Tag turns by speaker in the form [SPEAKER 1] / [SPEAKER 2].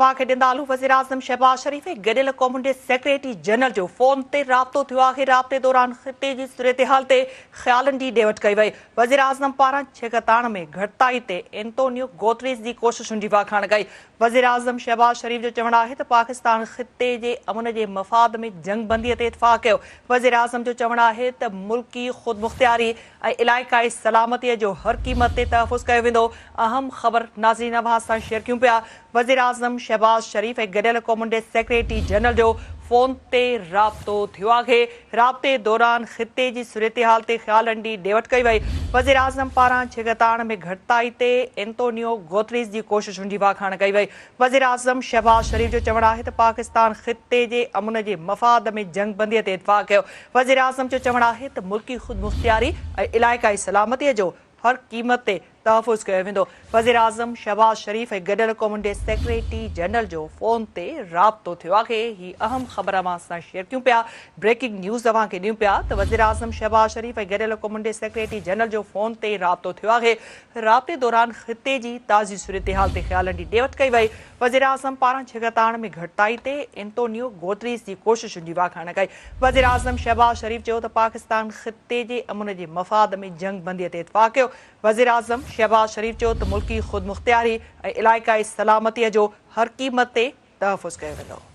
[SPEAKER 1] वाक़े ॾिंदालू वज़ीर आज़म शहबाज शरीफ़ गॾियल क़ौमुनि जे सेक्रेटरी जनरल जो फ़ोन ते राब्तो थियो आहे। राब्ते दौरान ख़िते जी सूरतहाल ते ख़्यालनि जी ॾेवट कई वई। वज़ीर आज़म पारां छिकताण में घटिताई ते एंटोनियो गुतेरेस जी कोशिशुनि जी वाखाण कई। वज़ीर आज़म शहबाज शरीफ़ जो चवणु आहे त पाकिस्तान ख़िते जे अमन जे मफ़ाद में जंगबंदीअ ते इतफ़ाक़ कयो। वज़ीर आज़म जो चवणु आहे त मुल्की ख़ुदमुख़्तियारी ऐं इलाइक़ाई सलामतीअ जो हर क़ीमत ते तहफ़ुज़ कयो वेंदो। अहम ख़बर नाज़रीन अवाज़ सां शेयर कयूं पिया। वज़ीर आज़म शहबाज शरीफ़ गॾियल क़ौमुनि जे सेक्रेटरी जनरल जो फ़ोन ते राब्तो थियो आहे। राब्ते दौरान ख़िते जी सूरतहाल ते ख़्यालनि जी ॾेवट कई वई। वज़ीर आज़म पारां छिकताण में घटिताई ते एंटोनियो गुतेरेस जी कोशिशुनि जी वाखाण कई वई। वज़ीर आज़म शहबाज शरीफ़ जो चवणु आहे त पाकिस्तान ख़िते जे अमन जे मफ़ाद में जंगबंदीअ ते इतफ़ाक़ कयो। वज़ीर आज़म जो चवणु आहे त मुल्की ख़ुदमुख़्तियारी ऐं इलाइक़ाई सलामतीअ जो हर क़ीमत ते तहफ़ुज़ कयो वेंदो। वज़ीर आज़म शहबाज शरीफ़ गॾियल क़ौमुनि जे सेक्रेटरी जनरल जो फ़ोन ते राब्तो थियो आहे। ही अहम ख़बर अवां सां शेयर कयूं पिया। ब्रेकिंग न्यूज़ तव्हांखे ॾियूं पिया त वज़ीर आज़म शहबाज शरीफ़ गॾियल क़ौमुनि जे सेक्रेटरी जनरल जो फ़ोन ते राब्तो थियो आहे। राब्ते दौरान ख़िते जी ताज़ी सूरतहाल ते ख़्यालनि जी ॾेवट कई वई। वज़ीर आज़म पारां छिकताण में घटिताई ते एंटोनियो गुतेरेस जी कोशिशुनि जी वाखाण कई। वज़ीर आज़म शहबाज शरीफ़ चयो त पाकिस्तान ख़िते जे अमन जे मफ़ाद में जंगबंदीअ ते इतफ़ाक़ कयो। वज़ीर आज़म शहबाज शरीफ़ चयो त मुल्की ख़ुदमुख़्तियारी ऐं इलाइक़ाई सलामतीअ जो हर क़ीमत ते तहफ़ुज़ कयो वेंदो।